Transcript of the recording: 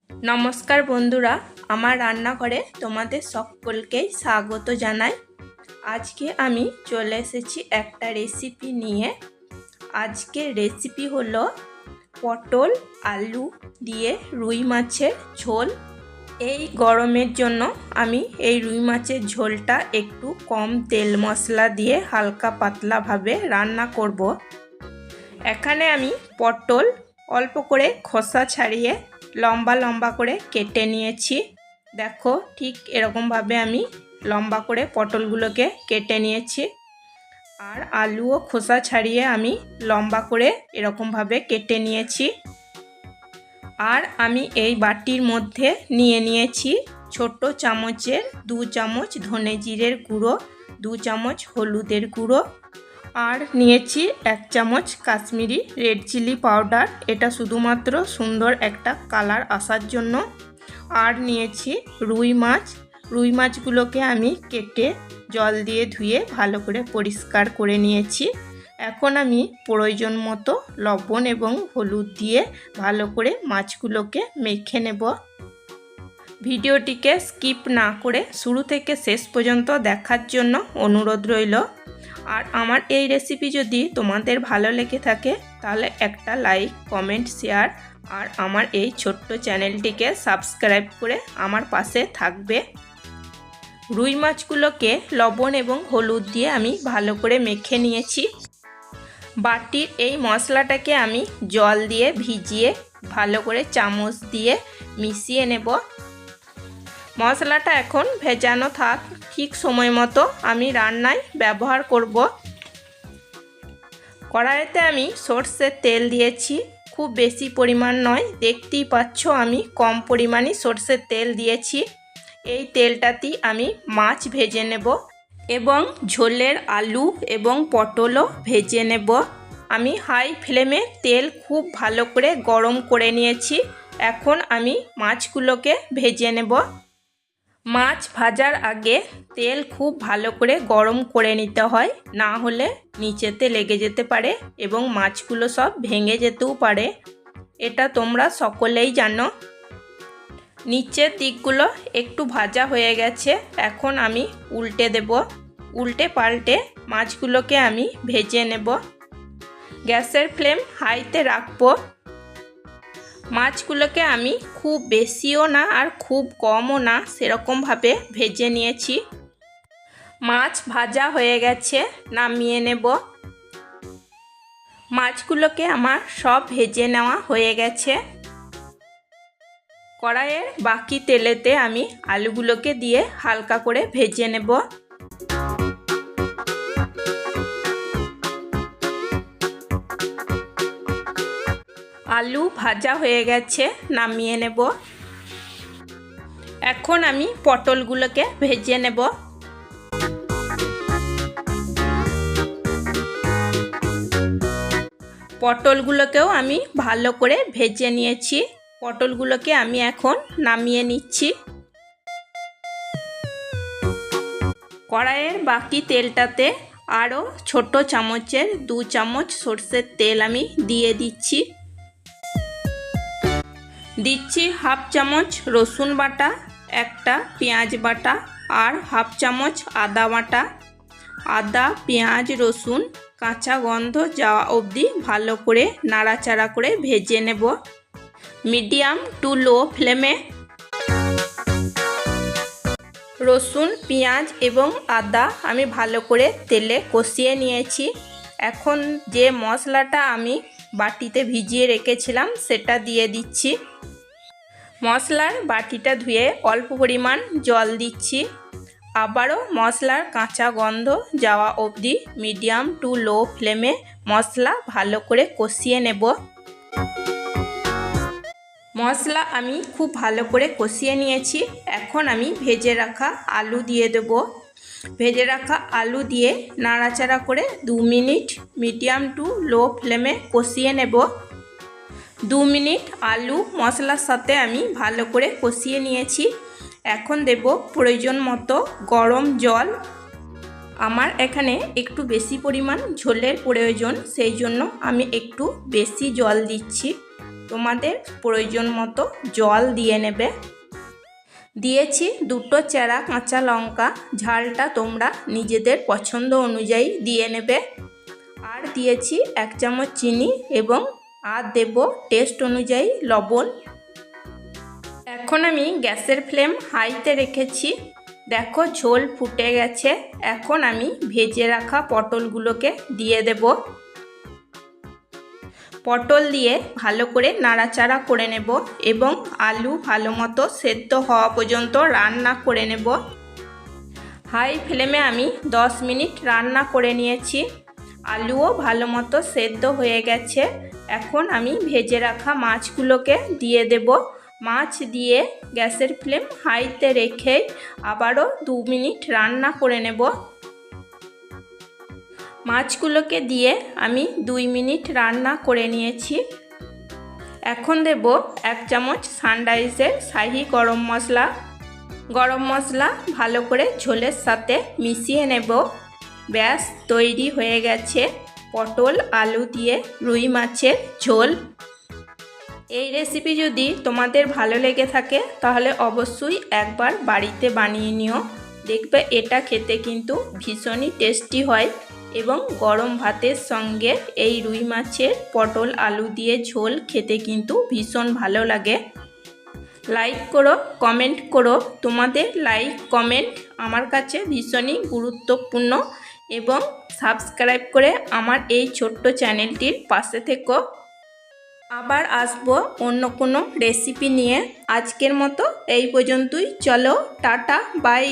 নমস্কার বন্ধুরা, আমার রান্নাঘরে তোমাদের সকলকেই স্বাগত জানাই। আজকে আমি চলে এসেছি একটা রেসিপি নিয়ে। আজকের রেসিপি হলো পটল আলু দিয়ে রুই মাছের ঝোল। এই গরমের জন্য আমি এই রুই মাছের ঝোলটা একটু কম তেল মশলা দিয়ে হালকা পাতলাভাবে রান্না করব। এখানে আমি পটল অল্প করে খোসা ছাড়িয়ে লম্বা লম্বা করে কেটে নিয়েছি। দেখো, ঠিক এরকমভাবে আমি লম্বা করে পটলগুলোকে কেটে নিয়েছি। আর আলুও খোসা ছাড়িয়ে আমি লম্বা করে এরকমভাবে কেটে নিয়েছি। আর আমি এই বাটির মধ্যে নিয়ে নিয়েছি ছোট চামচের 2 চামচ ধনে জিরের গুঁড়ো, 2 চামচ হলুদের গুঁড়ো, আর নিয়েছি 1 চামচ কাশ্মীরি রেড চিলি পাউডার। এটা শুধুমাত্র সুন্দর একটা কালার আসার জন্য। আর নিয়েছি রুই মাছ। রুই মাছগুলোকে আমি কেটে জল দিয়ে ধুয়ে ভালো করে পরিষ্কার করে নিয়েছি। এখন আমি প্রয়োজন মতো লবণ এবং হলুদ দিয়ে ভালো করে মাছগুলোকে মেখে নেব। ভিডিওটিকে স্কিপ না করে শুরু থেকে শেষ পর্যন্ত দেখার জন্য অনুরোধ রইল। আর আমার এই রেসিপি যদি তোমাদের ভালো লেগে থাকে তাহলে একটা লাইক, কমেন্ট, শেয়ার আর আমার এই ছোট্ট চ্যানেলটিকে সাবস্ক্রাইব করে আমার পাশে থাকবে। রুই মাছগুলোকে লবণ এবং হলুদ দিয়ে আমি ভালো করে মেখে নিয়েছি। বাটির এই মশলাটাকে আমি জল দিয়ে ভিজিয়ে ভালো করে চামচ দিয়ে মিশিয়ে নেব। মশলাটা এখন ভেজানো থাক, ঠিক সময় মতো আমি রান্নায় ব্যবহার করব। কড়াইতে আমি সর্ষের তেল দিয়েছি, খুব বেশি পরিমাণ নয়, দেখতেই পাচ্ছ আমি কম পরিমাণই সর্ষের তেল দিয়েছি। এই তেলটাতেই আমি মাছ ভেজে নেব এবং ঝোলের আলু এবং পটলও ভেজে নেব। আমি হাই ফ্লেমে তেল খুব ভালো করে গরম করে নিয়েছি। এখন আমি মাছগুলোকে ভেজে নেব। মাছ ভাজার আগে তেল খুব ভালো করে গরম করে নিতে হয়, না হলে নিচেতে লেগে যেতে পারে এবং মাছগুলো সব ভেঙে যেতেও পারে। এটা তোমরা সকলেই জানো। নিচের দিকগুলো একটু ভাজা হয়ে গেছে, এখন আমি উল্টে দেব। উল্টে পাল্টে মাছগুলোকে আমি ভেজে নেব। গ্যাসের ফ্লেম হাইতে রাখবো। মাছগুলোকে আমি খুব বেশিও না আর খুব কমও না, সেরকমভাবে ভেজে নিয়েছি। মাছ ভাজা হয়ে গেছে, নামিয়ে নেব। মাছগুলোকে আমার সব ভেজে নেওয়া হয়ে গেছে। কড়াইয়ের বাকি তেলেতে আমি আলুগুলোকে দিয়ে হালকা করে ভেজে নেব। আলু ভাজা হয়ে গেছে, নামিয়ে নেব। এখন আমি পটলগুলোকে ভেজে নেব। পটলগুলোকেও আমি ভালো করে ভেজে নিয়েছি। পটলগুলোকে আমি এখন নামিয়ে নিচ্ছি। কড়াইয়ের বাকি তেলটাতে আরও ছোট চামচের 2 চামচ সর্ষের তেল আমি দিয়ে দিচ্ছি। দিচ্ছি হাফ চামচ রসুন বাটা, একটা পেঁয়াজ বাটা আর হাফ চামচ আদা বাটা। আদা, পেঁয়াজ, রসুন কাঁচা গন্ধ যাওয়া অবধি ভালো করে নাড়াচাড়া করে ভেজে নেব মিডিয়াম টু লো ফ্লেমে। রসুন, পেঁয়াজ এবং আদা আমি ভালো করে তেলে কষিয়ে নিয়েছি। এখন যে মশলাটা আমি বাটিতে ভিজিয়ে রেখেছিলাম সেটা দিয়ে দিচ্ছি। মশলার বাটিটা ধুয়ে অল্প পরিমাণ জল দিচ্ছি। আবারও মশলার কাঁচা গন্ধ যাওয়া অবধি মিডিয়াম টু লো ফ্লেমে মশলা ভালো করে কষিয়ে নেব। মশলা আমি খুব ভালো করে কষিয়ে নিয়েছি। এখন আমি ভেজে রাখা আলু দিয়ে দেব। ভেজে রাখা আলু দিয়ে নাড়াচাড়া করে 2 মিনিট মিডিয়াম টু লো ফ্লেমে কষিয়ে নেব। 2 মিনিট আলু মশলার সাথে আমি ভালো করে কষিয়ে নিয়েছি। এখন দেব প্রয়োজন মতো গরম জল। আমার এখানে একটু বেশি পরিমাণ ঝোলের প্রয়োজন, সেই জন্য আমি একটু বেশি জল দিচ্ছি। তোমাদের প্রয়োজন মতো জল দিয়ে নেবে। দিয়েছি 2টো চেরা কাঁচা লঙ্কা, ঝালটা তোমরা নিজেদের পছন্দ অনুযায়ী দিয়ে নেবে। আর দিয়েছি 1 চামচ চিনি এবং আর দেব টেস্ট অনুযায়ী লবণ। এখন আমি গ্যাসের ফ্লেম হাইতে রেখেছি। দেখো ঝোল ফুটে গেছে। এখন আমি ভেজে রাখা পটলগুলোকে দিয়ে দেব। পটল দিয়ে ভালো করে নাড়াচাড়া করে নেব এবং আলু ভালো মতো সেদ্ধ হওয়া পর্যন্ত রান্না করে নেব। হাই ফ্লেমে আমি 10 মিনিট রান্না করে নিয়েছি। আলুও ভালো মতো সেদ্ধ হয়ে গেছে। এখন আমি ভেজে রাখা মাছগুলোকে দিয়ে দেব। মাছ দিয়ে গ্যাসের ফ্লেম হাইতে রেখে আবারও 2 মিনিট রান্না করে নেব। মাছগুলোকে দিয়ে আমি 2 মিনিট রান্না করে নিয়েছি। এখন দেব 1 চামচ সানরাইজের শাহি গরম মশলা ভালো করে ঝোলের সাথে মিশিয়ে নেব। ব্যাস তৈরি হয়ে গেছে পটল আলু দিয়ে রুই মাছের ঝোল। এই রেসিপি যদি তোমাদের ভালো লেগে থাকে তাহলে অবশ্যই একবার বাড়িতে বানিয়ে নিও। দেখবে এটা খেতে কিন্তু ভীষণই টেস্টি হয় এবং গরম ভাতের সঙ্গে এই রুই মাছের পটল আলু দিয়ে ঝোল খেতে কিন্তু ভীষণ ভালো লাগে। লাইক করো, কমেন্ট করো। তোমাদের লাইক কমেন্ট আমার কাছে ভীষণই গুরুত্বপূর্ণ এবং সাবস্ক্রাইব করে আমার এই ছোট্ট চ্যানেলটির পাশে থেকো। আবার আসবো অন্য কোনো রেসিপি নিয়ে। আজকের মতো এই পর্যন্তই। চলো টাটা, বাই।